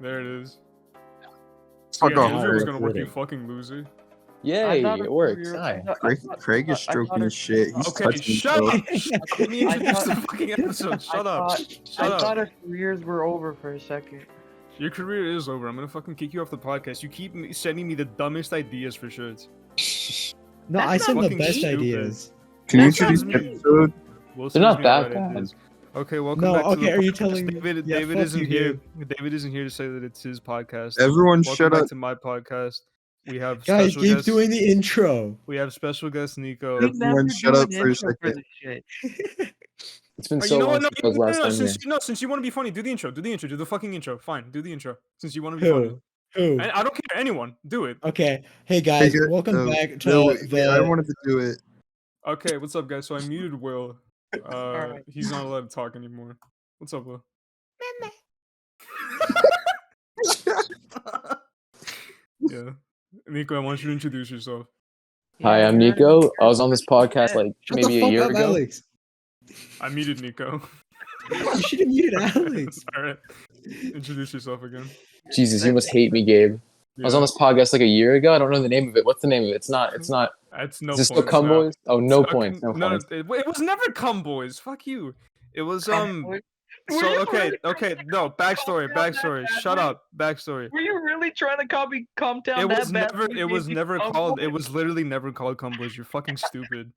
There it is. Fuck off. Loser was gonna work, you fucking loser. Yay, it works. Hi. Craig is stroking his shit. He's Okay, touching shut up. himself. Let me introduce the fucking episode. Shut up. I Shut thought up. our careers were over for a second. Your career is over. I'm gonna fucking kick you off the podcast. You keep sending me the dumbest ideas for shirts. No, I That's sent not the fucking best stupid. ideas. Can you That sounds introduce the mean. episode? Wilson's They're not me that right bad. ideas. Okay, welcome No, back to okay, the are you podcast. telling me- David, Yeah, David fuck isn't you, here. Gabe. David isn't here to say that it's his podcast. Everyone Welcome shut back up. to my podcast. We have Guys, special keep guest. doing the intro. We have special guest Niko. We Everyone never shut do up an for a intro second. this shit. It's been Oh, so you know long what? No, since I was last time here. since you want to be funny, do the intro. Do the intro. Do the fucking intro. Fine, do the intro. Since you want to be funny. Who? And I don't care. Anyone, do it. Okay. Hey guys, Hey, welcome back to no, wait, the. I wanted to do it. Okay, what's up, guys? So I muted Will. Alright. He's not allowed to talk anymore. What's up, Will? Yeah, Niko, I want you to introduce yourself. Hi, I'm Niko. I was on this podcast like Shut maybe the a fuck year up, ago. Alex. I muted Niko. You should have muted Alex. Alright, introduce yourself again. Jesus, you must hate me, Gabe. I was on this podcast like a year ago. I don't know the name of it. What's the name of it? It's not. That's no Is this still points Cum now. Boys? Oh, no Okay, points. No no, points. it was never Cum Boys. Fuck you. It was Were So you okay, really okay, trying no, backstory, calm down backstory. that Shut bad, up, backstory. Were you really trying to copy Calm Down It that was bad? never, when it we was gave you never Cum called. Boys? It was literally never called Cum Boys. You're fucking stupid.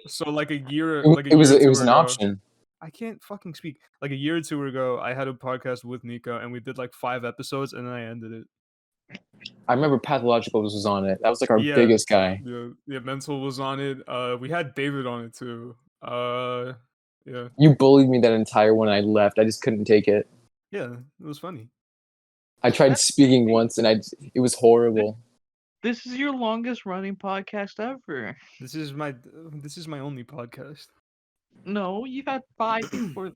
So like a year, It, like a it was year or it two was an ago- option. I can't fucking speak. Like a year or two ago, I had a podcast with Niko, and we did like 5 episodes, and then I ended it. I remember Pathological was on it. That was like our Yeah. biggest guy. Yeah, Mental was on it. We had David on it too. Yeah, You bullied me that entire one. I left. I just couldn't take it. yeah, it was funny. I tried That's speaking once, and it was horrible. This is your longest running podcast ever. This is my only podcast. No, you've had 5 before.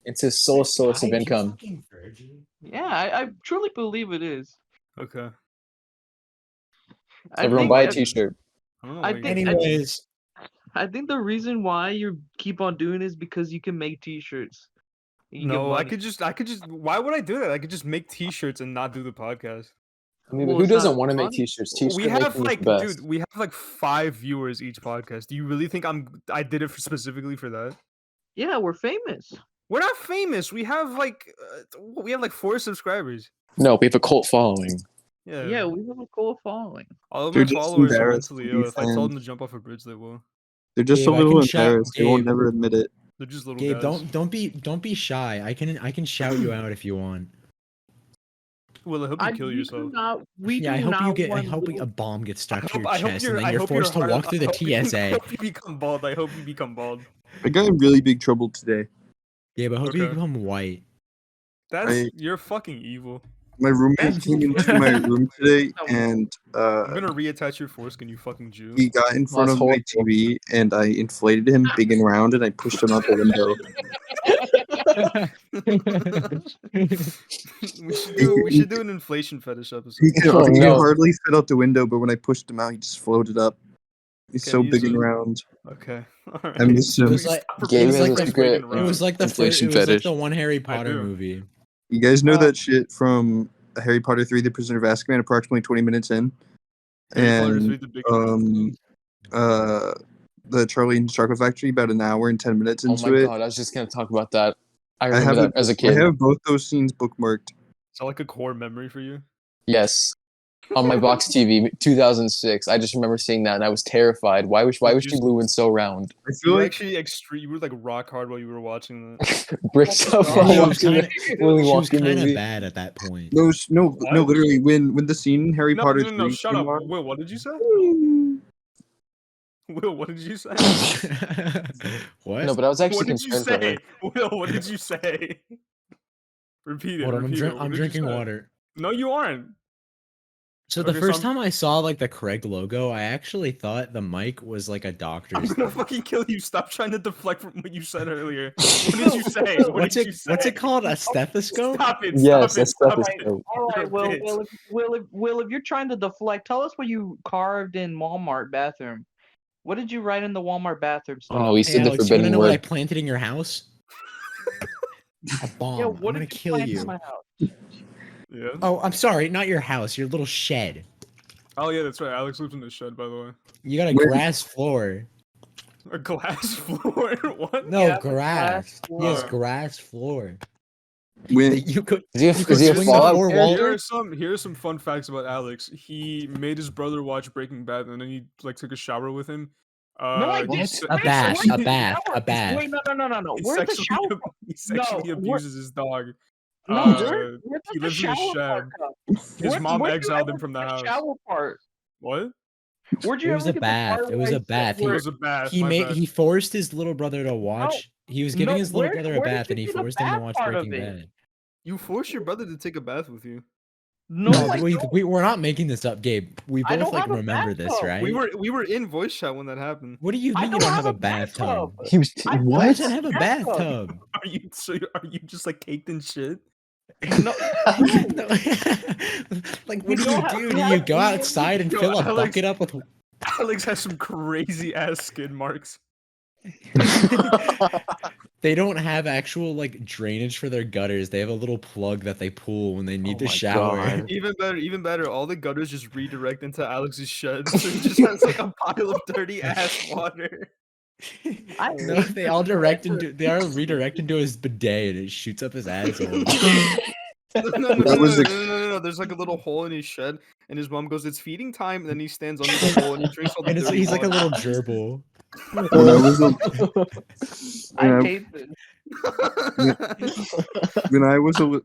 It's his sole source of Guys, you income. fucking virgin. Yeah, I truly believe it is. Okay. I Everyone think buy a that- T-shirt. I don't know. I why you think- guys- Anyways, I think the reason why you keep on doing it is because you can make T-shirts. You can get No, I money. could just. Why would I do that? I could just make T-shirts and not do the podcast. I mean, Well, who it's doesn't not want to make fun. T-shirts? T-shirt We have making is like, the best. dude, we have like 5 viewers each podcast. Do you really think I did it specifically for that? Yeah, we're famous. We're not famous. We have like 4 subscribers. No, we have a cult following. Yeah. Yeah, we have a cool following. All of They're my just followers are embarrassed mentally to be ill. If I told them fans. to jump off a bridge, they will. They're just Gabe, a I little can shout- embarrassed. They won't Gabe. never admit it. They're just little Gabe, guys. don't be shy. I can shout you out if you want. Well, I hope you kill yourself. Yeah, I hope a bomb gets stuck to your chest, and then you're forced to walk through the I TSA. hope you become bald. I hope you become bald. I got in really big trouble today. Yeah, but I hope you Okay. become white. You're fucking evil. My roommate came into my room today, and I'm gonna reattach your foreskin, you fucking Jew. he got in front That's of my horrible. TV, and I inflated him big and round, and I pushed him out the window. we should do an inflation fetish episode. He Oh, he no. hardly fit out the window, but when I pushed him out, he just floated up. He's Can so you big and zoom? round. Okay. Alright. I miss him. It was like- Gabe was has like a the- secret. It was like the Inflation it was like fetish. the one Harry Potter do. movie. You guys know that shit from Harry Potter 3: The Prisoner of Azkaban, approximately 20 minutes in? Harry Potter And 3, the big the Charlie and the Chocolate Factory, about an hour and 10 minutes Oh into my it. god, I was just gonna talk about that. I I remember have that as a I kid. have both those scenes bookmarked. Is that like a core memory for you? Yes. On my box TV, 2006. I just remember seeing that and I was terrified. Why was she blue and so round? I You feel were like actually extreme. You were like rock hard while you were watching that. Bricks up Oh, while She was watching kinda- the Willy She was Wonka kind of movie. bad at that point. no, What? literally when the scene in Harry No, Potter no, no, 3 shut came up. on- Will, what did you say? Will, what did you say? What? No, but I was What actually did you concerned for say? her. Will, what did you say? Repeat it. Hold on, repeat it. What I'm did you drinking say? water. No, you aren't. So the Okay, so first I'm- time I saw like the Craig logo, I actually thought the mic was like a I'm doctor's. gonna fucking kill you. Stop trying to deflect from what you said earlier. What did you say? What What's did it? you say? What's it called? A stethoscope? Stop it. Yes, Stop it. that's Stop stuff it. is dope. All You're right, a bitch. Will, if you're trying to deflect, tell us what you carved in Walmart bathroom. What did you write in the Walmart bathroom? Oh, he Hey, said the Alex, you wanna forbidden know what I word. planted in your house? A bomb. Yeah, I'm what gonna did you kill plant in you. my house? Yeah. Oh, I'm sorry, not your house, your little shed. Oh yeah, that's right. Alex lives in the shed, by the way. You got a Where- grass floor. A glass floor. What? No, Yeah, but grass. He has floor. grass floor. When That you could Is he a, you is could he a swing the Fallout four character? walls. Here are some fun facts about Alex. He made his brother watch Breaking Bad, and then he like took a shower with him. No, I He didn't. se- A he bath, sexually- a bath. Wait, no. He Where's the sexually, shower? he sexually No, abuses his dog. No, where's He the lives in a shower part shed. come? His mom Where'd you exiled him ever from the get house. shower part? What? Where'd It you was ever a get the bath. part It was where a bath. It was a bath. He my made bad. he forced his little brother to watch. He was giving No, his little where brother a did bath, you and he get the forced him to bath watch part of Breaking it? Bad. You forced your brother to take a bath with you. No, No, I don't. we're not making this up, Gabe. We I both don't like have a remember this, bathtub. right? We were in voice chat when that happened. What do you I mean you don't don't have have a a bathtub? bathtub. He was I Who what? doesn't have a bathtub? Are you just like caked in shit? No, No. Like, what We do don't you have- do? we Do you have- go outside and Yo, fill a Alex- bucket up with? Alex has some crazy ass skid marks. They don't have actual like drainage for their gutters. They have a little plug that they pull when they need Oh to my shower. God. Even better. All the gutters just redirect into Alex's shed, so he just has like a pile of dirty ass water. No, they all redirect into his bidet and it shoots up his asshole. No. There's like a little hole in his shed, and his mom goes, "It's feeding time," and then he stands under the hole and he drinks all the And dirty he's like a water. little gerbil. when I was a, I I- hate this. when I was a li-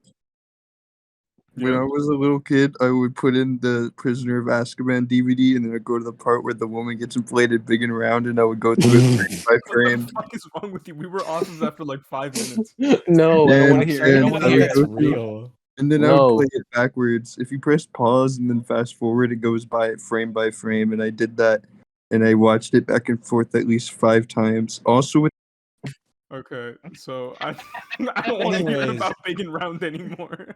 when Yeah. I was a little kid, I would put in the Prisoner of Azkaban DVD, and then I'd go to the part where the woman gets inflated big and round, and I would go through it frame by What frame. the fuck is wrong with you? We were off of that for like 5 minutes. No, I don't And- want to hear it. I and don't want I to would hear That's go it. through- real. And then I No. would play it backwards. If you press pause and then fast forward, it goes by frame, and I did that, and I watched it back and forth at least 5 times. Also, with Okay, so I don't want to hear Anyways. about Big and Round anymore.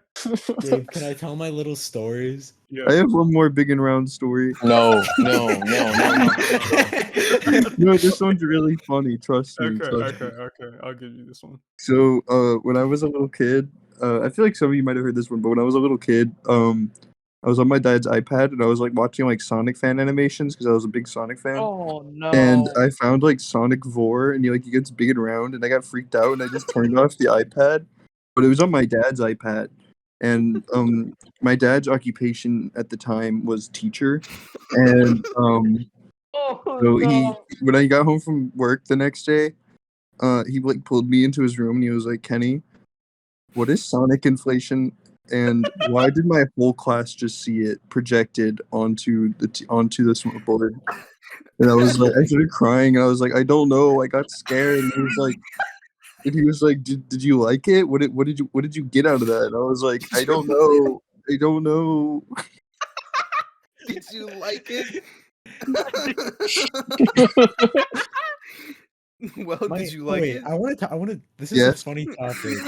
Gabe, can I tell my little stories? Yeah. I have one more big and round story. No. No, this one's really funny. Trust me. Okay, trust me. okay. I'll give you this one. So, when I was a little kid, I feel like some of you might have heard this one, but when I was a little kid, I was on my dad's iPad and I was like watching like Sonic fan animations because I was a big Sonic fan. Oh no. And I found like Sonic Vor, and he gets big and round, and I got freaked out, and I just turned off the iPad. But it was on my dad's iPad, and my dad's occupation at the time was teacher, and Oh so no. when I got home from work the next day, he like pulled me into his room, and he was like, "Kenny, what is Sonic inflation? And why did my whole class just see it projected onto the board?" And I was like, I started crying, and I was like, "I don't know." I got scared, and he was like, "Did you like it? What did you get out of that?" And I was like, "I don't know. I don't know." Did you like it? Well, did you like wait, it? I want to. This is Yes. a funny topic.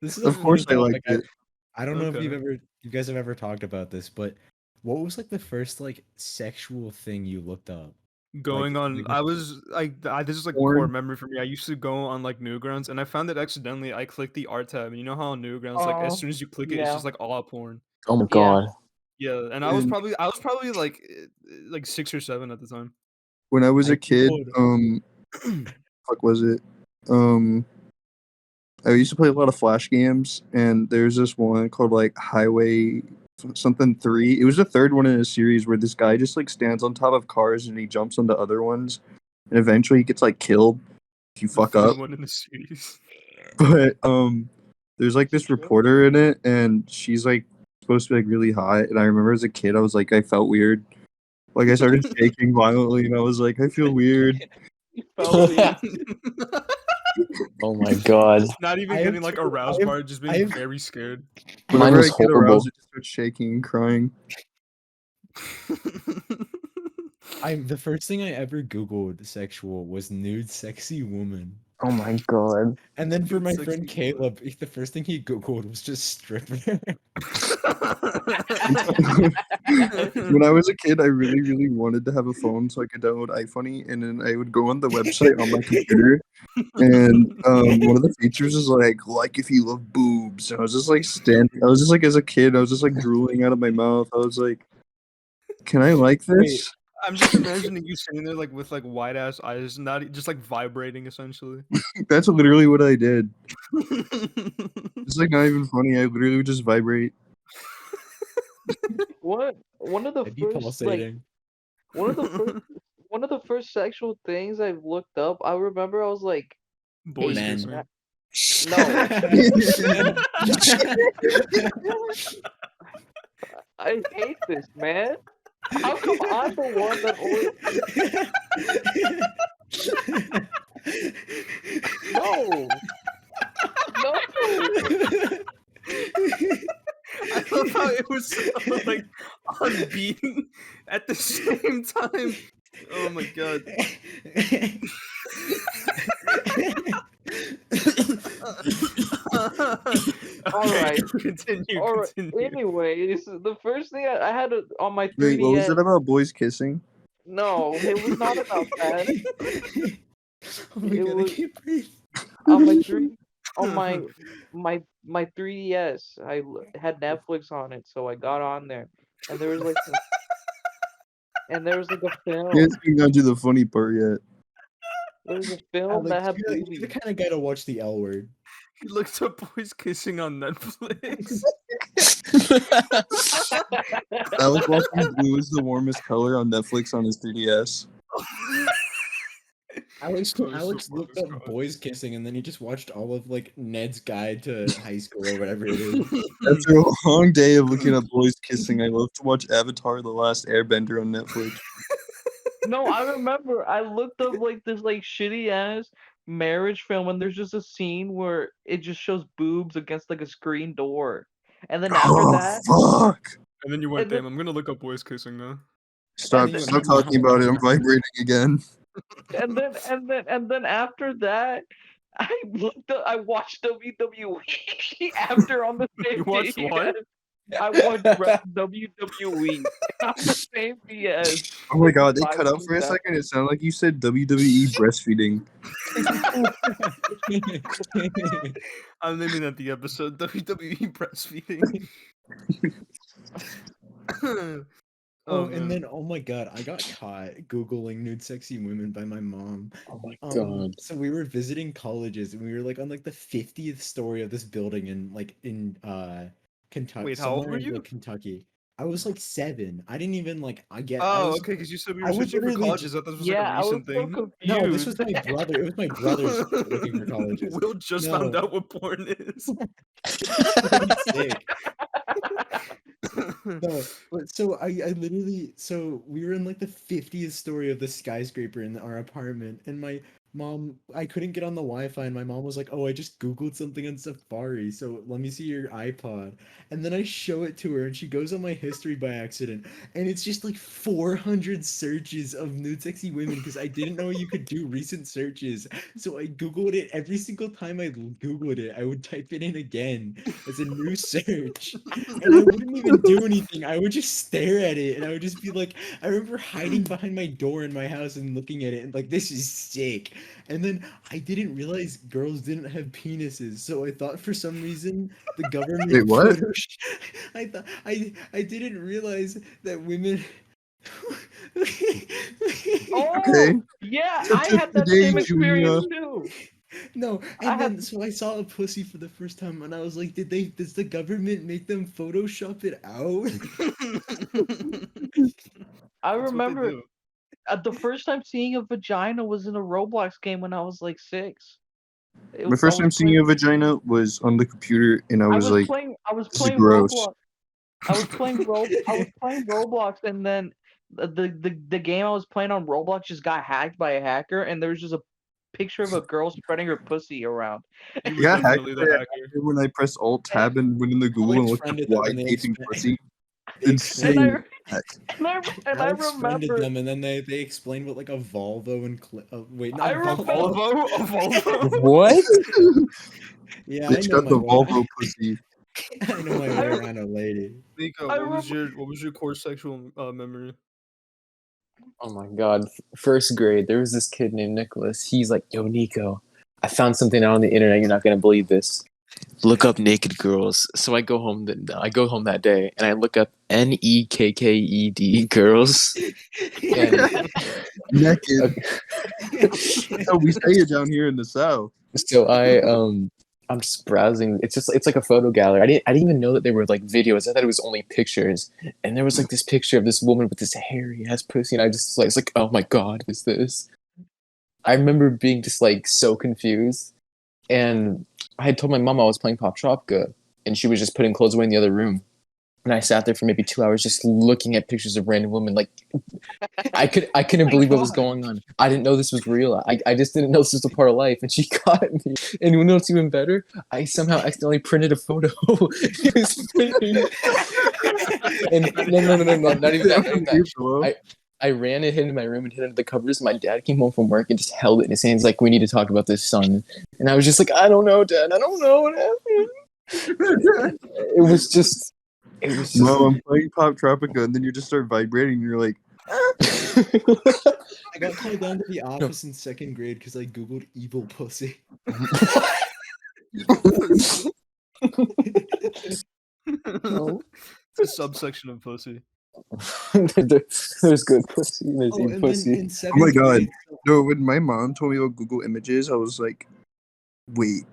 This is a Of course, I funny liked topic. it. I don't know if Okay. you guys have ever talked about this, but what was like the first like sexual thing you looked up? Going Like, on, like- I was like, this is like a Porn. core memory for me. I used to go on like Newgrounds, and I found it accidentally. I clicked the art tab, and you know how on Newgrounds, like as Oh, soon as you click it, it's yeah. just like all out porn. Oh my God. Yeah, and I was And- probably like 6 or 7 at the time. When I was I a kid, Googled- fuck was it? I used to play a lot of Flash games, and there's this one called like Highway something 3. It was the third one in a series where this guy just like stands on top of cars and he jumps onto other ones, and eventually he gets like killed if you fuck The up. one in the series. But there's like this reporter in it, and she's like supposed to be like really hot. And I remember as a kid, I was like, I felt weird. Like I started shaking violently, and I was like, I feel weird. Oh my God. Not even I am getting like too- aroused I am- by it, just I being am- very scared. Mine Whenever was I get horrible. aroused, I just start shaking and crying. the first thing I ever Googled sexual was nude sexy woman. Oh my god. And then for my It's friend 64. Caleb, the first thing he googled was just stripper. When I was a kid, I really, really wanted to have a phone so I could download iFunny, and then I would go on the website on my computer, and one of the features is like if you love boobs. And I was just like standing. I was just like as a kid, I was just like drooling out of my mouth. I was like, can I like this? I'm just imagining you sitting there like with like wide ass eyes, not just like vibrating essentially. That's literally what I did. It's like not even funny. I literally would just vibrate. What? One of the I'd be first like pulsating. one of the first one of the first sexual things I've looked up. I remember I was like Boys 8. kissing. No, I hate this, man. How come I'm the one that always no, no. I love how it was so, like unbeaten at the same time. Oh my god. Alright. Continue. All right. Continue. Anyways, the first thing I had on my 3DS. Wait, what was it about boys kissing? No, it was not about that. Oh my It god, I was- can't breathe. On my 3DS, had Netflix on it, so I got on there, and there was like a film. You guys haven't got to the funny part yet. There was a film that had You're the boobies. kind of guy to watch the L Word. He looked up boys kissing on Netflix. Alec watching blue is the warmest color on Netflix on his 3DS. Alex That was Alex the looked warmest up color. boys kissing, and then he just watched all of like Ned's Guide to High School or whatever it is. After a long day of looking at boys kissing, I love to watch Avatar: The Last Airbender on Netflix. No, I remember I looked up like this like shitty ass marriage film, and there's just a scene where it just shows boobs against like a screen door, and then after that, Fuck! And then you went, And then- damn, I'm gonna look up boys kissing now. Stop And then- talking about it. I'm vibrating again. and then after that, I watched WWE after on the same You watched what? DS. I watched WWE on the same DS. Oh my god, they Five cut out for a times. second. It sounded like you said WWE breastfeeding. I'm naming that the episode WWE breastfeeding. Oh, man. and then oh my god, I got caught googling nude sexy women by my mom. Oh my god. So we were visiting colleges, and we were like on like the 50th story of this building in Kentucky. Wait, how old somewhere were in, you? like, Kentucky. I was like 7 I didn't even like I get. Oh, I was, okay, because you said we I were was switching for literally colleges. I thought this was Yeah, like I a was recent so thing. confused. No, this was my brother. It was my brother's looking for colleges. Will just found No. out what porn is. Pretty sick. No, but so I literally so we were in like the 50th story of the skyscraper in our apartment, and my mom, I couldn't get on the Wi-Fi, and my mom was like, "Oh, I just googled something on Safari, so let me see your iPod." And then I show it to her, and she goes on my history by accident, and it's just like 400 searches of nude sexy women because I didn't know you could do recent searches. So I googled it every single time I googled it. I would type it in again as a new search, and I wouldn't even do anything. I would just stare at it, and I would just be like, I remember hiding behind my door in my house and looking at it, and like, this is sick. And then I didn't realize girls didn't have penises, so I thought for some reason the government. Wait, what? I thought I didn't realize that women. Oh, Okay. yeah, Such I a had that today, same experience Junior. too. No, I and had- then so I saw a pussy for the first time, and I was like, does the government make them Photoshop it out? I That's what they remember do. the first time seeing a vagina was in a Roblox game when I was like 6. My first time seeing a vagina was on the computer, and I was like, I was "This is playing gross." Roblox. I was playing Roblox, and then the game I was playing on Roblox just got hacked by a hacker, and there was just a picture of a girl spreading her pussy around. You were Yeah, definitely hacker. the hacker. when I pressed Alt Tab and went in the Google and Alex looked up friended them why and they taping expand- pussy. They Insane. And I expanded And I Alex friended remember them, and then they explained what like a Volvo and wait, I not remember- Volvo. A Volvo. What? Yeah, I Bitch know got my the way. Volvo pussy. I know my way around a lady. Nico, I what was your core sexual memory? Oh my god. First grade, there was this kid named Nicholas. He's like, yo, Nico, I found something out on the internet. You're not gonna believe this. Look up naked girls. So I go home. I go home that day and I look up NEKKED girls. And Naked. That's how we say it down here in the South. so I'm just browsing. It's like a photo gallery. I didn't even know that there were like videos. I thought it was only pictures. And there was like this picture of this woman with this hairy ass pussy, and I just like, it's like, oh my god, is this? I remember being just like so confused. And I had told my mom I was playing Pop Shopka, and she was just putting clothes away in the other room. And I sat there for maybe 2 hours just looking at pictures of random women. Like I couldn't believe what was going on. I didn't know this was real. I just didn't know this was a part of life. And she caught me. And you know what's even better? I somehow accidentally printed a photo. It was funny. And no, not even that. Not even that. I ran and hid in my room and hid under the covers. My dad came home from work and just held it in his hands like, we need to talk about this, son. And I was just like, I don't know, Dad. I don't know what happened. It was just. Mom, I'm playing Pop Tropica, and then you just start vibrating, and you're like, I got called down to the office in second grade because I googled evil pussy. No. It's a subsection of pussy. There's good pussy and there's Oh, evil and pussy. then in oh seventh my god. grade, No, when my mom told me about Google Images, I was like, wait,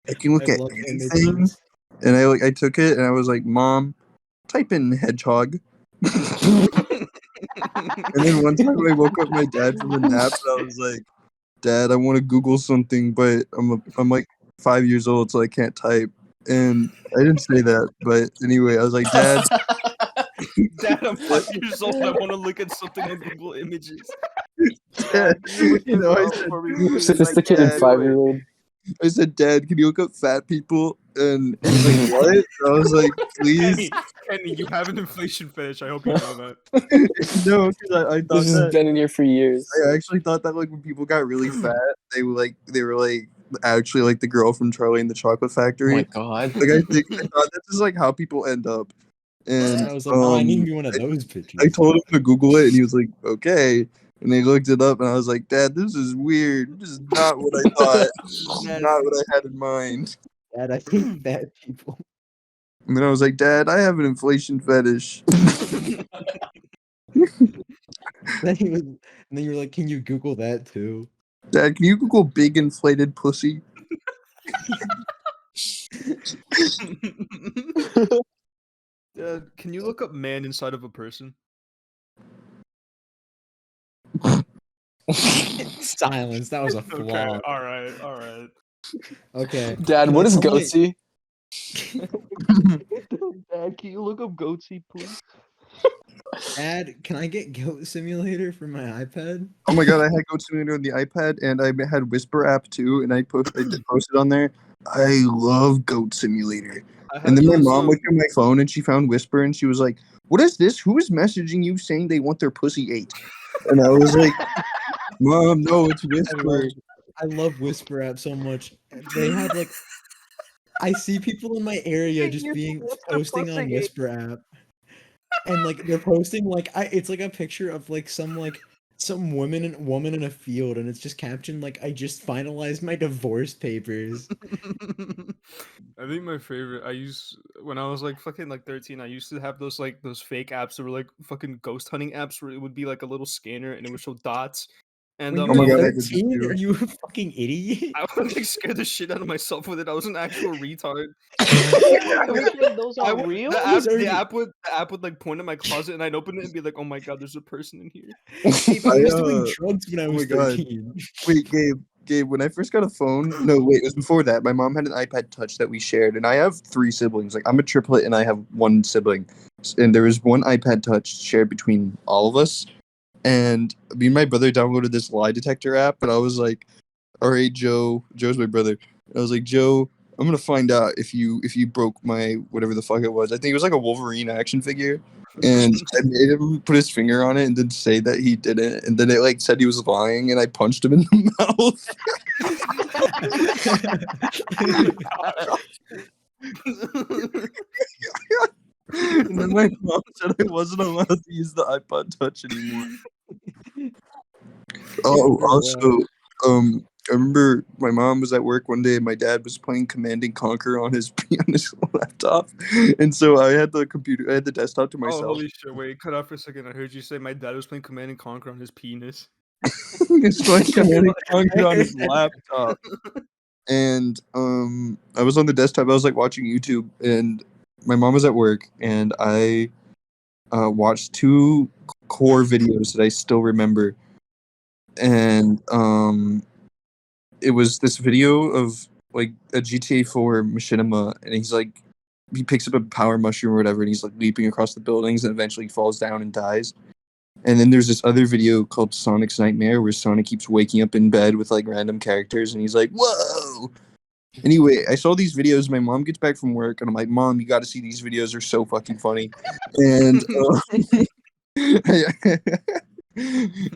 I can look I at love anything? images. And I took it, and I was like, Mom, type in hedgehog. And then one time I woke up my dad from a nap, and I was like, Dad, I want to Google something, but I'm like 5 years old, so I can't type. And I didn't say that, but anyway, I was like, Dad, Dad, I'm 5 years old. I want to look at something on Google Images. Dad, You no, I said, Sophisticated Dad, 5-year-old. I said, Dad, can you look up fat people? And he's like, what? And I was like, please. Kenny, you have an inflation fetish. I hope you know that. No, because I thought This has that been in here for years. I actually thought that like when people got really fat, they were like actually like the girl from Charlie and the Chocolate Oh Factory. my god. Like I thought this is like how people end up. And And I was like, oh, I need to be one of those pictures. I told him to Google it, and he was like, okay. And they looked it up, and I was like, Dad, this is weird. This is not what I thought. This is not what I had in mind. Dad, I hate fat people. And then I was like, Dad, I have an inflation fetish. Then and then you were like, can you Google that too? Dad, can you Google big inflated pussy? Dad, can you look up man inside of a person? Silence. That was a flaw. All right. Okay. Dad, Can what I is tell my- goatsy? Dad, can you look up goatsy, please? Dad, can I get Goat Simulator for my iPad? Oh my god, I had Goat Simulator on the iPad, and I had Whisper app too, and I posted on there. I love Goat Simulator. And then my mom looked at my phone, and she found Whisper, and she was like, "What is this? Who is messaging you saying they want their pussy ate?" And I was like, "Mom, no, it's Whisper." I love Whisper app so much. They have like, I see people in my area just being posting on Whisper app, and like they're posting like it's like a picture of like some woman in a field, and it's just captioned like, I just finalized my divorce papers. I think my favorite. When I was like fucking like 13. I used to have those fake apps that were like fucking ghost hunting apps where it would be like a little scanner and it would show dots. And When Oh my you're god, I did this 13, too. are you a fucking idiot? I would like scare the shit out of myself with it. I was an actual retard. Those I are would- real? The app would like point in my closet, and I'd open it and be like, "Oh my god, there's a person in here." I was doing I, drugs when I oh was my God. 13. Wait, Gabe, when I first got a phone, no, wait, it was before that. My mom had an iPad Touch that we shared, and I have 3 siblings. Like, I'm a triplet, and I have 1 sibling. And there was one iPad Touch shared between all of us. And me and my brother downloaded this lie detector app, and I was like, all right, Joe's my brother. And I was like, Joe, I'm gonna find out if you broke my whatever the fuck it was. I think it was like a Wolverine action figure. And I made him put his finger on it and then say that he didn't, and then it like said he was lying, and I punched him in the mouth. And then my mom said I wasn't allowed to use the iPod Touch anymore. Oh, also, I remember my mom was at work one day and my dad was playing Command and Conquer on his laptop, and so I had the desktop to Oh, myself. holy shit! Wait, cut out for a second. I heard you say my dad was playing Command and Conquer on his penis. He's playing Command and Conquer on his laptop, and I was on the desktop. I was like watching YouTube, and my mom was at work, and I watched two core videos that I still remember, and it was this video of like a GTA 4 machinima, and he picks up a power mushroom or whatever, and he's like leaping across the buildings, and eventually falls down and dies. And then there's this other video called Sonic's Nightmare, where Sonic keeps waking up in bed with like random characters, and he's like, "Whoa!" Anyway, I saw these videos. My mom gets back from work, and I'm like, "Mom, you got to see these videos. They're so fucking funny." And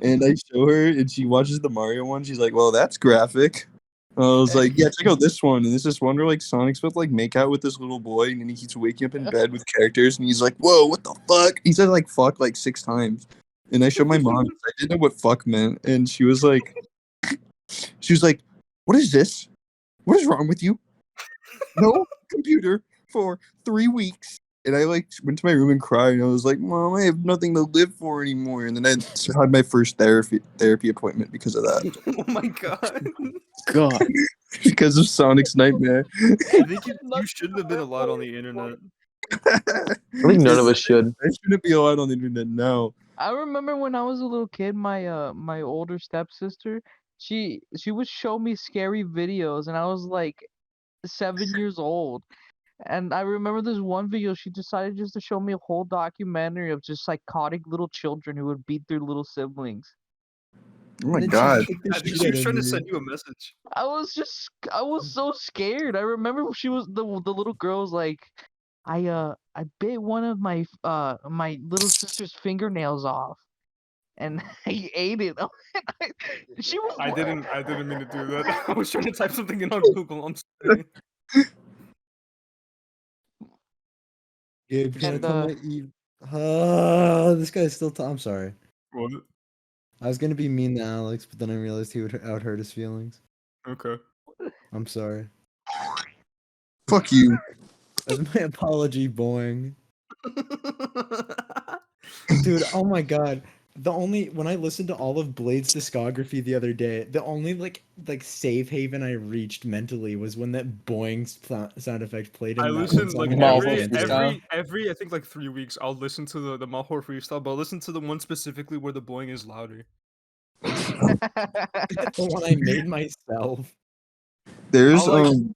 and I show her, and she watches the Mario one. She's like, "Well, that's graphic." I was like, "Yeah, check out this one." And this is one where like Sonic's supposed to like make out with this little boy, and then he keeps waking up in bed with characters, and he's like, "Whoa, what the fuck?" He said like "fuck" like 6 times, and I showed my mom. I didn't know what "fuck" meant, and she was like, "What is this? What is wrong with you? No computer for 3 weeks." And I like went to my room and cried, and I was like, "Mom, I have nothing to live for anymore." And then I had my first therapy appointment because of that. Oh my god! God. Because of Sonic's Nightmare. I think you shouldn't have been allowed on the internet. I think none of us should. I shouldn't be allowed on the internet now. I remember when I was a little kid, my older stepsister, she would show me scary videos, and I was like 7 years old. And I remember this one video, she decided just to show me a whole documentary of just psychotic little children who would beat their little siblings. Oh my Then she god. kicked the I think shit she out was of trying to you. send you a message. I was so scared. I remember she was the little girl was like, I bit one of my little sister's fingernails off, and I ate it. She was. I didn't mean to do that. I was trying to type something in on Google. I'm sorry. Gabe, can I And come at you? This guy's still. I'm sorry. What? I was gonna be mean to Alex, but then I realized he would hurt his feelings. Okay. I'm sorry. Fuck you. That's my apology, boing. Dude, oh my god. When I listened to all of Blade's discography the other day, the only like safe haven I reached mentally was when that boing sound effect played in I that listen one song like in Mahou every freestyle? every I think like 3 weeks I'll listen to the Mahou freestyle, but I'll listen to the one specifically where the boing is louder. the one I made myself. There's I'll, like-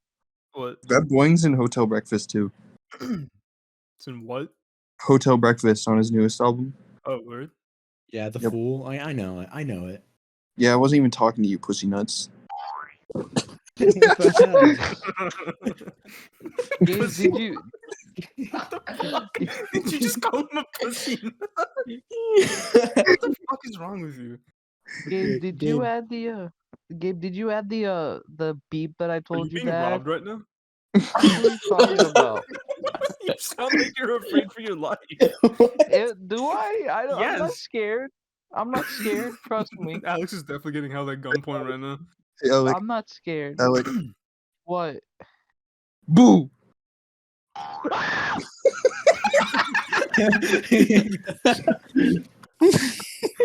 What? that boing's in Hotel Breakfast too. It's in what? Hotel Breakfast on his newest album. Oh, word. Yeah, the Yep. fool. I know it. I know it. Yeah, I wasn't even talking to you, pussy nuts. Gabe, did you? What the fuck? Did you just call him a pussy? What the fuck is wrong with you? Gabe, did you Gabe. add Gabe, did you add the beep that I Are you told you being to add? robbed right now? What are you talking about? You sound like you're afraid for your life. Do I? I'm not Yes. scared. I'm not scared. Trust me. Alex is definitely getting held at gunpoint right now. Hey, Alec, I'm not scared. Alec, What? boo!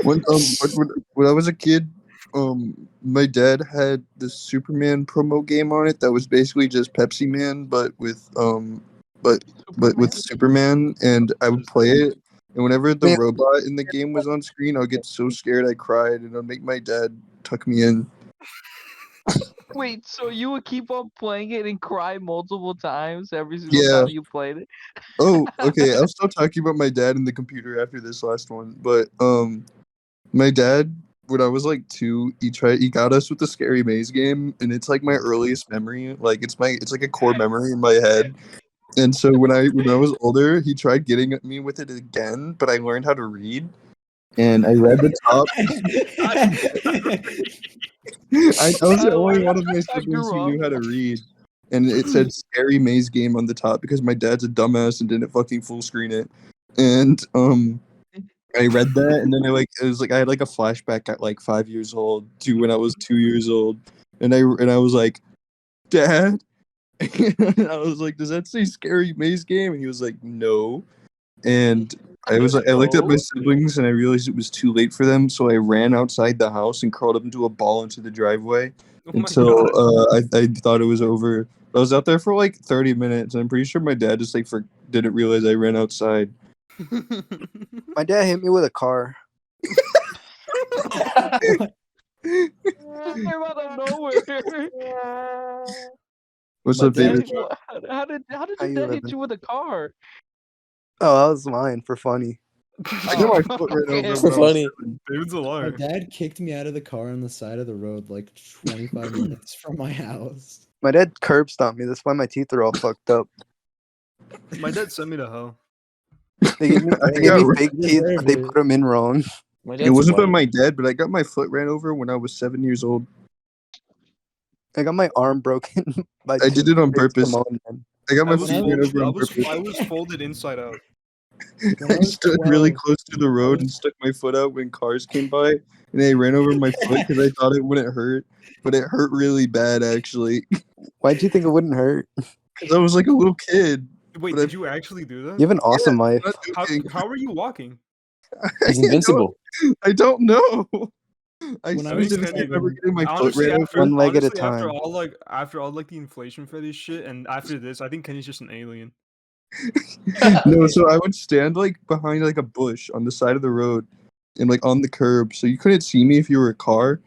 When I was a kid, my dad had this Superman promo game on it that was basically just Pepsi Man, but with Superman, and I would play it. And whenever the robot in the game was on screen, I'd get so scared I cried, and I'd make my dad tuck me in. Wait, so you would keep on playing it and cry multiple times every single Yeah. time you played it? Oh, okay. I'll stop talking about my dad and the computer after this last one. But my dad, when I was like 2, he got us with the Scary Maze game, and it's like my earliest memory. Like it's like a core memory in my head. And so when I was older, he tried getting at me with it again, but I learned how to read, and I read the top. I was the only one of my siblings who knew how to read, and it said "Scary Maze Game" on the top because my dad's a dumbass and didn't fucking full screen it. And I read that, and then I had like a flashback at like 5 years old to when I was 2 years old, and I was like, Dad. And I was like, does that say Scary Maze Game? And he was like, no. And I looked at my siblings and I realized it was too late for them, so I ran outside the house and curled up into a ball into the driveway until I thought it was over. I was out there for like 30 minutes, and I'm pretty sure my dad just like didn't realize I ran outside. My dad hit me with a car. Came out of nowhere. What's My up, David? How did How your you dad hit living? you with a car? Oh, that was mine for funny. I got my foot ran Okay. over For when I was funny. 7. David's a My liar. dad kicked me out of the car on the side of the road like 25 minutes from my house. My dad curb stomped me. That's why my teeth are all fucked up. My dad sent me to hell. They gave me, I they gave me got- fake teeth, but they put them in wrong. My It dad's wasn't by white. my dad, but I got my foot ran over when I was 7 years old. I got my arm broken by I did it on two purpose. Samoan men. I got my I was feet ran over on purpose. folded inside out. When I I was stood really 12, close to the road and stuck my foot out when cars came by, and they ran over my foot because I thought it wouldn't hurt, but it hurt really bad actually. Why'd you think it wouldn't hurt? Because I was like a little kid. Wait, But did you actually do that? You have an awesome life. I'm not joking. How are you walking? He's invincible. I don't know. I When I was specifically 7, remember getting my foot Honestly, ran after, over. One leg at a honestly, after time. after all the inflation fetish shit, and after this, I think Kenny's just an alien. No, so I would stand like behind like a bush on the side of the road and like on the curb, so you couldn't see me if you were a car.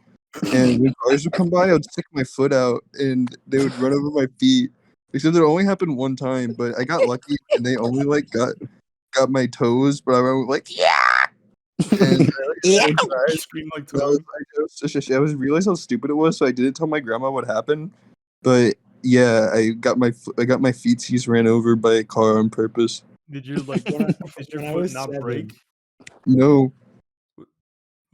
And when cars would come by, I would stick my foot out and they would run over my feet. Except it only happened one time, but I got lucky and they only like got my toes, but I went like yeah, and I Scream like realized realized how stupid it was, so I didn't tell my grandma what happened. But yeah, I got my feetsies ran over by a car on purpose. Did your like When I- did your when I foot was not 7. break? No,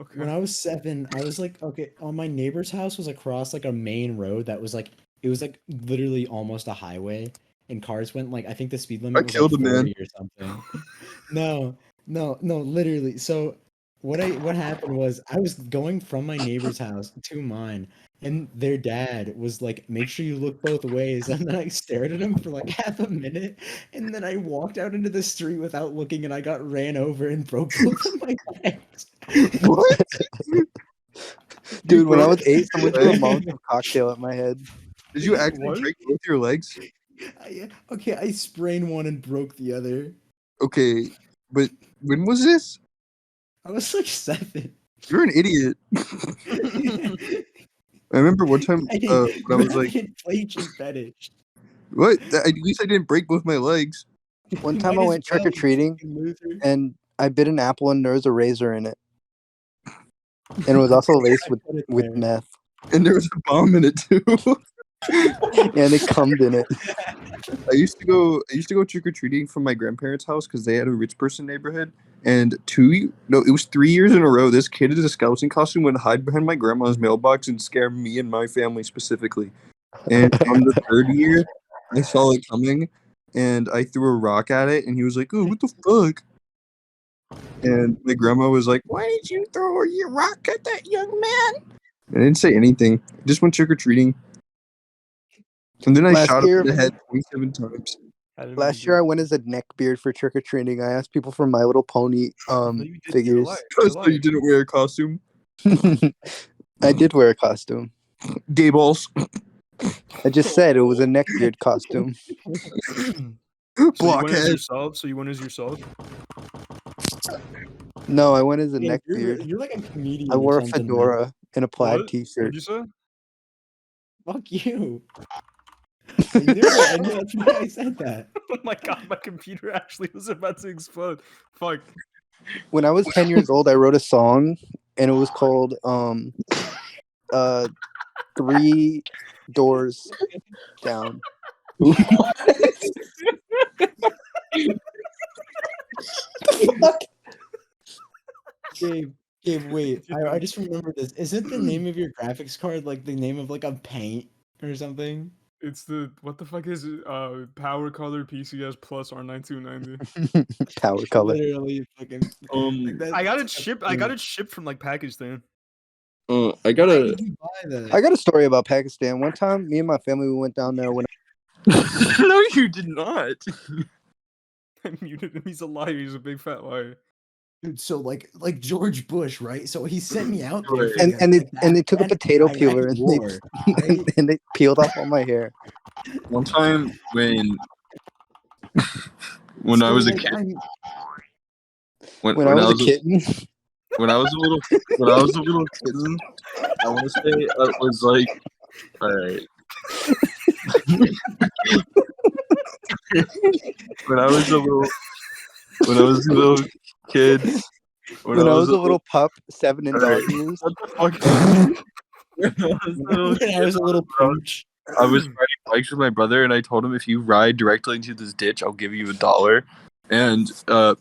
Okay. When I was 7, I was like, okay, on my neighbor's house was across like a main road that was like, it was like literally almost a highway, and cars went like, I think the speed limit was killed like a man. 40 or something. No, literally. So what happened was I was going from my neighbor's house to mine, and their dad was like, make sure you look both ways. And then I stared at him for like half a minute, and then I walked out into the street without looking, and I got ran over and broke both of my legs. what? Dude, when I broke was 8, someone threw a leg? Molotov cocktail at my head. Did you actually What? break both your legs? Okay, I sprained one and broke the other. Okay, but when was this? I was like 7. You're an idiot. I remember one time I when I was like, inflation fetish. what? At least I didn't break both my legs. One You time might I as went well, you trick-or-treating, fucking loser. and I bit an apple, and there was a razor in it. And it was also laced Put it with there. meth. And there was a bomb in it too. And it cummed in it. I used to go trick or treating from my grandparents' house because they had a rich person neighborhood. And it was 3 years in a row. This kid in a skeleton costume would hide behind my grandma's mailbox and scare me and my family specifically. And on the 3rd year, I saw it coming, and I threw a rock at it, and he was like, "Oh, what the fuck?" And my grandma was like, "Why did you throw your rock at that young man?" I didn't say anything. I just went trick or treating. And then I Last shot him year- in the head 27 times. Last year I went as a neckbeard for trick-or-treating. I asked people for My Little Pony figures. So you didn't wear a costume? I did wear a costume. Gay balls. I just said it was a neckbeard costume. Blockhead. So you went as yourself? No, I went as a Hey, neckbeard. you're like a comedian. I wore or a something, man. fedora and a plaid What? t-shirt. What'd you say? Fuck you. You knew that. I knew that's why I said that. Oh my god, my computer actually was about to explode. Fuck. When I was 10 years old, I wrote a song, and it was called 3 Doors Down. fuck? Gabe, wait. I just remembered this. Isn't the name of your graphics card like the name of like a paint or something? It's the what the fuck is it? Power Color PCS Plus R9290. Power color. Literally fucking. Like that, I got it that's shipped. I got it shipped from like Pakistan. I Why gotta. did you buy that? I got a story about Pakistan. One time, me and my family we went down there when No, you did not. I muted him. He's a liar. He's a big fat liar. Dude, so like George Bush, right? So he sent me out there. Right. for and that, and they like, and they took a that potato Iraq peeler and war, right? and they peeled off all my hair. One time when So, I was a like, kid, I'm- When I was a kitten, when I was a little kitten, I want to say it was like, all right. when I was a little kid, when I was a little pup, 7 and dog years. what the fuck? when I was a little pooch. I was riding bikes with my brother, and I told him, if you ride directly into this ditch, I'll give you $1. And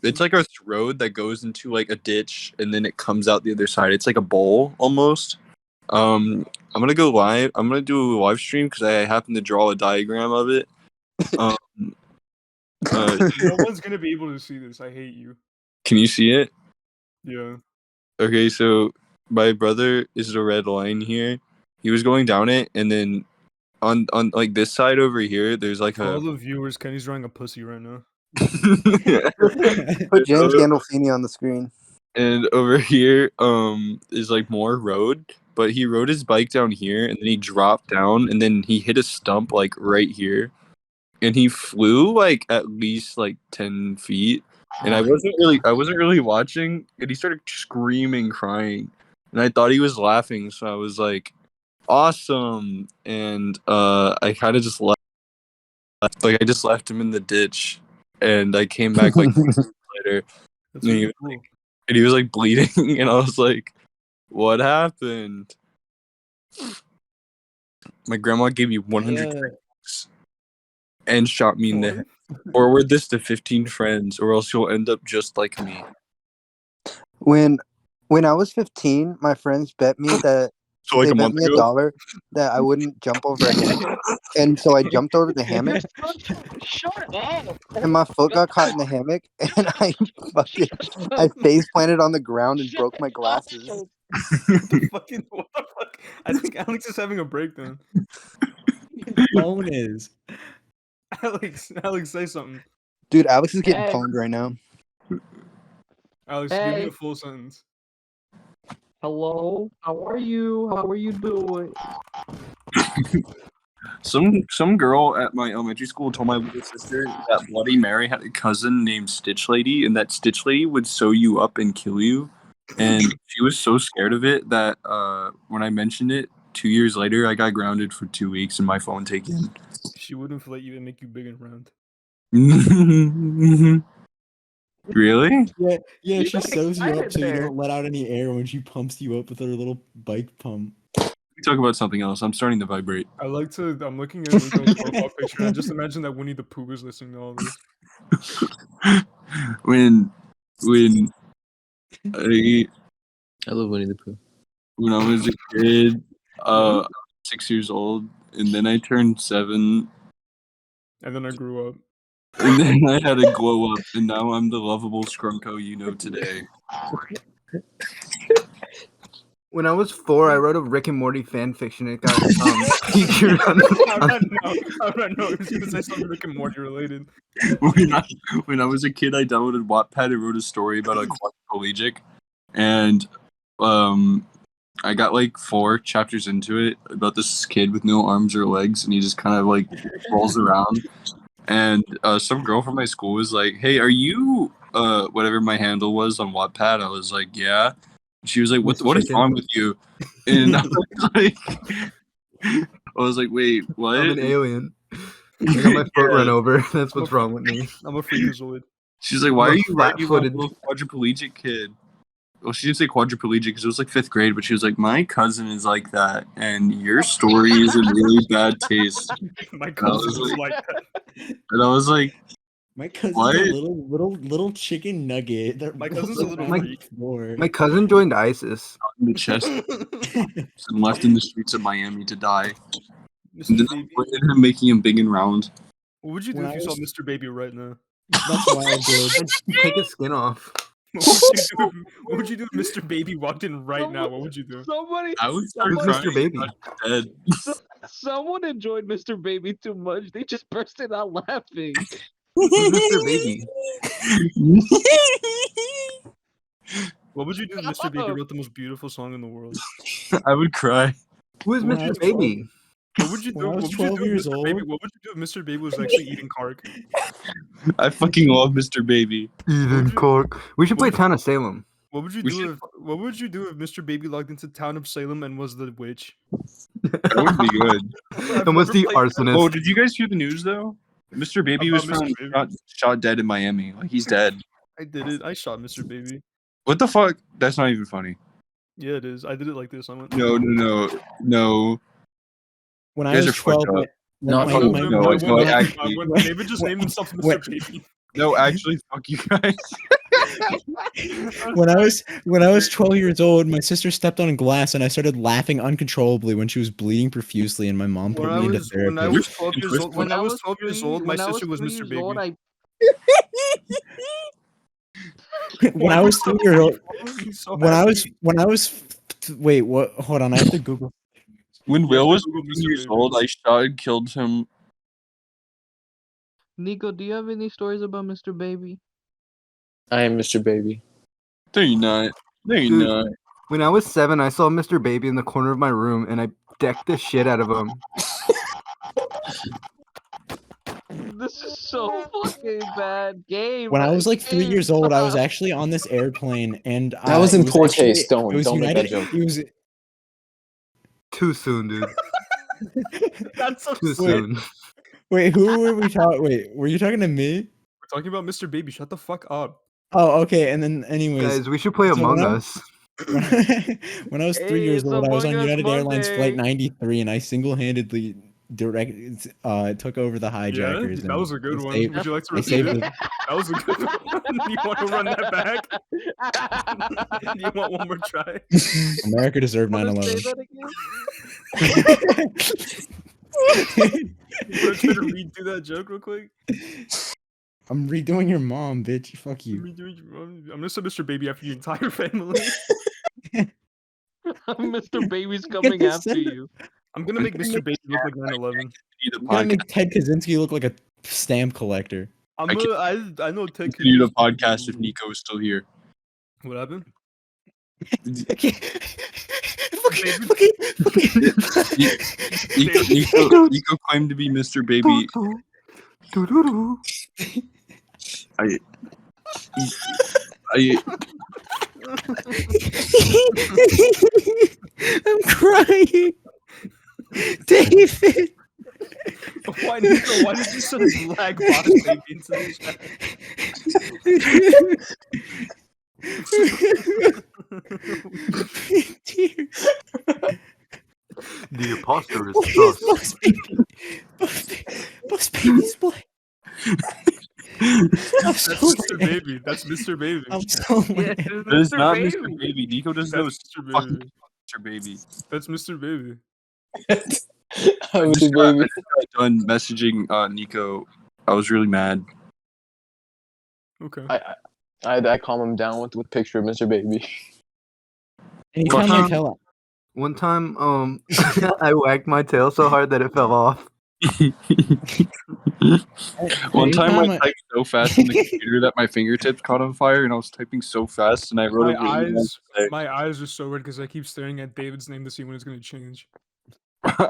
it's like a road that goes into like a ditch, and then it comes out the other side. It's like a bowl almost. I'm gonna go live. I'm gonna do a live stream because I happen to draw a diagram of it. No one's gonna be able to see this. I hate you. Can you see it? Yeah. Okay, so my brother is the red line here. He was going down it, and then on like this side over here, there's like For all a. the viewers, Kenny's drawing a pussy right now. Put James Gandolfini on the screen. And over here is like more road, but he rode his bike down here, and then he dropped down, and then he hit a stump like right here, and he flew like at least like 10 feet, and I wasn't really watching, and he started screaming, crying, and I thought he was laughing, so I was like, awesome. And I kind of just left, like I just left him in the ditch, and I came back like later, That's and really cool. he was like bleeding, and I was like, what happened? My grandma gave me 100 bucks and shot me in the head. Forward this to 15 friends, or else you'll end up just like me. When I was 15, my friends bet me that So like they a bet month me ago. $1 that I wouldn't jump over a hammock, and so I jumped over the hammock, Shut up! and my foot got caught in the hammock, and I face planted on the ground and broke my glasses. What the fuck? I think Alex is having a breakdown. Phone is. Alex, say something. Dude, Alex is getting Hey. pwned right now. Alex, give me Hey. a full sentence. Hello? How are you? How are you doing? Some girl at my elementary school told my little sister that Bloody Mary had a cousin named Stitch Lady, and that Stitch Lady would sew you up and kill you. And she was so scared of it that when I mentioned it 2 years later, I got grounded for 2 weeks and my phone taken. She wouldn't let you and make you big and round. Really? Yeah, You she got sews you up excited so you there. don't let out any air when she pumps you up with her little bike pump. We talk about something else. I'm starting to vibrate. I'm looking at Niko's profile picture, and I just imagine that Winnie the Pooh is listening to all this. when I love Winnie the Pooh. when I was a kid, 6 years old, and then I turned 7, And then I grew up. and then I had a glow up, and now I'm the lovable Scrunko you know today. When I was 4, I wrote a Rick and Morty fan fiction. It got featured on. I don't know. I was gonna say something Rick and Morty related. When I was a kid, I downloaded Wattpad and wrote a story about a quadriplegic, and I got like 4 chapters into it about this kid with no arms or legs, and he just kind of like rolls around. And some girl from my school was like, "Hey, are you whatever my handle was on Wattpad?" I was like, "Yeah." She was like, "What is wrong with you?" And I was like, "Wait, what?" I'm an alien. I got my foot run over. That's what's wrong with me. I'm a freakazoid. She's like, "Why I'm are a you writing about a flat-footed- little quadriplegic kid?" Well, she didn't say quadriplegic because it was like 5th grade, but she was like, "My cousin is like that, and your story is in really bad taste." My cousin was like that. And I was like, My cousin's What? a little chicken nugget. That My cousin's rolls a little around freak. the floor. My cousin joined ISIS in the chest and left in the streets of Miami to die. And then Mr. Baby. pointed him, making him big and round. What would you do When if I you saw was- Mr. Baby right now? That's why I did. Take his skin off. What would you do if Mr. Baby walked in right now? What would you do? Somebody, I would start somebody, crying. Mr. Baby. Dead. someone enjoyed Mr. Baby too much. They just bursted out laughing. Who's Mr. Baby? What would you do if Mr. Baby wrote the most beautiful song in the world? I would cry. Who is When I Mr. was Baby? What would you do? When I was What would you 12 do if years Mr. Baby? old- What would you do if Mr. Baby was actually eating Kark? I fucking love Mr. Baby. Eating cork. We should play Town of Salem. What would you We do should- if What would you do if Mr. Baby logged into Town of Salem and was the witch? That would be good. I've And was never the played- arsonist? Oh, did you guys hear the news though? Mr. Baby was About Mr. found Baby? shot dead in Miami. Like he's dead. I did it. I shot Mr. Baby. What the fuck? That's not even funny. Yeah, it is. I did it like this. I went. No. When You I guys was are fucked 12, up. my- Not my- funny. my- No, my- it's my- not my- actually. When David just named himself Mr. What- Baby. No, actually, fuck you guys. when I was 12 years old, my sister stepped on glass and I started laughing uncontrollably when she was bleeding profusely, and my mom put When I me into was therapy. when I was 12 years old, When when I was 12 years old, my sister was Mr. Baby. When I was 3 years old, He's so when I happy. was wait, what? Hold on, I have to Google. When Will was Google 15 Mr. years Baby. old, I shot and killed him. Niko, do you have any stories about Mr. Baby? I am Mr. Baby. No, you're not. No, you're Dude. not. When I was 7, I saw Mr. Baby in the corner of my room, and I decked the shit out of him. This is so fucking bad. Game. When I was like 3 Game, years old, I was stop. actually on this airplane, and That was in it was poor actually- taste. Don't it was make that United. joke. It was Too soon, dude. That's so Too sick. soon. wait. Who were we talking? Wait, were you talking to me? We're talking about Mr. Baby. Shut the fuck up. Oh, okay. And then, anyways, Guys, we should play So Among when I- Us. when I was 3 Hey, years it's old, I was on Among Us United Airlines Flight Monday. 93, and I single-handedly took over the hijackers. Yeah, that was a good one. saved- Would you like to I repeat saved it? the- That was a good one. You want to run that back? You want one more try? America deserved Wanna 9/11. say that again? You want to try to redo that joke real quick? I'm redoing your mom, bitch. Fuck you. I'm gonna say Mr. Baby after your entire family. Mr. Baby's gonna coming after send- you. I'm gonna make Mr. Baby look like 9/11. I'm gonna make Ted Kaczynski look like a stamp collector. I know Ted. Continue the podcast if Niko is still here. What happened? Niko claimed to be Mr. Baby. Doo-doo-doo. I I'm crying. David. Why, Niko, why did you send Black Boss Baby into the chat? Tears. The imposter is Please, us. Boss Baby's boy. I'm That's so Mr. mad. Baby. That's Mr. Baby. I'm so mad. That is not Mr. Baby. Niko doesn't know That's it's Mr. fucking Baby. Mr. Baby. That's Mr. Baby. I'm I just Mr. got Baby. done messaging Niko. I was really mad. Okay. I calm him down with picture of Mr. Baby. Anytime I tell One time, I whacked my tail so hard that it fell off. One time Anytime I typed so fast on the computer that my fingertips caught on fire, and I was typing so fast, and I wrote My a really long eyes, text. my eyes are so red because I keep staring at David's name to see when it's gonna change.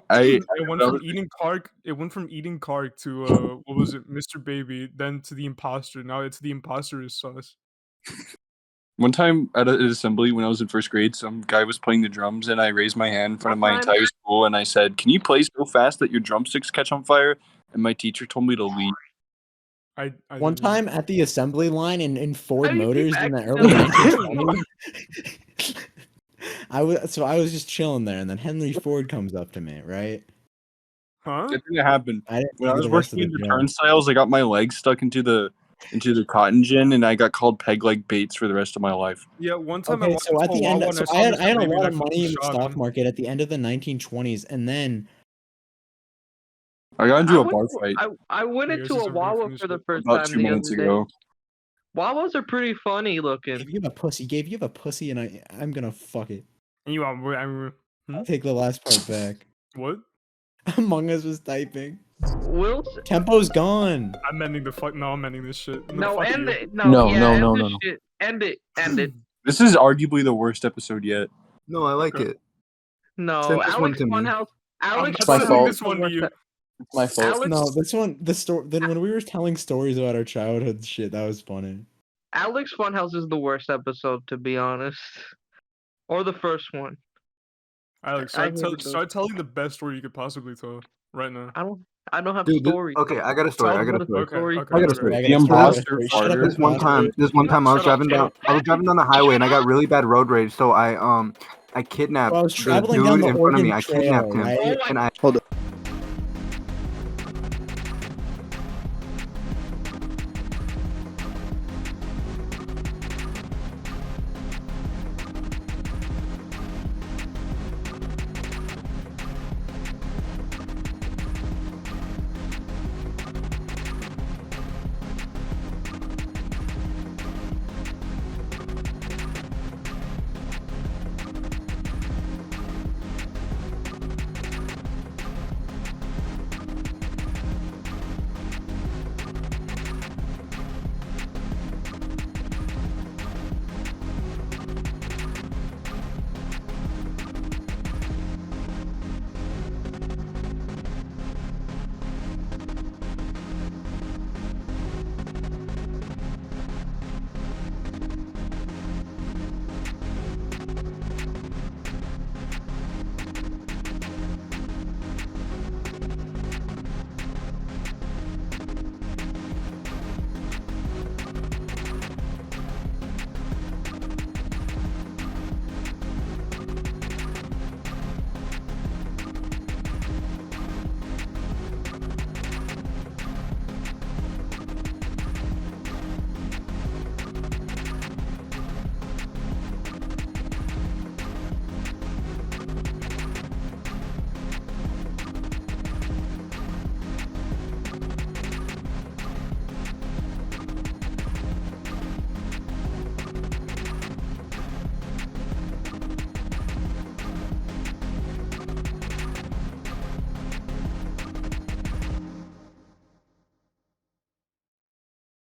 I It went from eating Kark. It went from eating Kark to what was it, Mr. Baby, then to the imposter. Now it's the imposter is sus. one time at an assembly when I was in first grade, some guy was playing the drums, and I raised my hand in front of my entire school, and I said, "Can you play so fast that your drumsticks catch on fire?" And my teacher told me to leave. I one didn't. time at the assembly line in Ford How do you keep Motors in the acting early out? 1920s. I was just chilling there, and then Henry Ford comes up to me, right? Huh? That didn't happen. I didn't When I do was the rest of working in the the job. turnstiles, I got my legs stuck into the cotton gin, and I got called peg leg baits for the rest of my life. Yeah, one time I Okay, walked so at into a the end, Wawa and so I saw I had Mr. a Baby and lot I of fucking money in the shot stock him. market at the end of the 1920s, and then I got I into a went, bar fight I went You guys into a deserve to Wawa finish for the it. first about time 2 the minutes other day. ago. Wawas are pretty funny looking. Gabe, you have a pussy. Gabe, you have a pussy, and I'm gonna fuck it. And you are. I'll take the last part back. What? Among Us was typing. Will's Tempo's gone. I'm ending the fuck. No, I'm ending this shit. no, fuck end you. it. No, No, yeah, no, end no, this no, no. shit. End it. End it. This is arguably the worst episode yet. No, I like Okay. it. No, Send this one Alex to me. Funhouse. Alex I'm my sending fault. this one to you. It's my fault. Alex, No, this one, the story. Then when we were telling stories about our childhood shit, that was funny. Alex Funhouse is the worst episode, to be honest, or the first one. Alex, I hated those. start telling the best story you could possibly tell right now. I don't have Dude, stories. okay, I got a story. Tell I them got what a story. Okay, story. okay, I got a okay. story. I The got a story, I got a imposter story. Shut up, farted. This one time I was Shut up, driving down. I was driving down the highway and I got really bad road rage. So I kidnapped So I was the traveling dude down the in front of me. Oregon I Trail, kidnapped him, right? and I Hold up.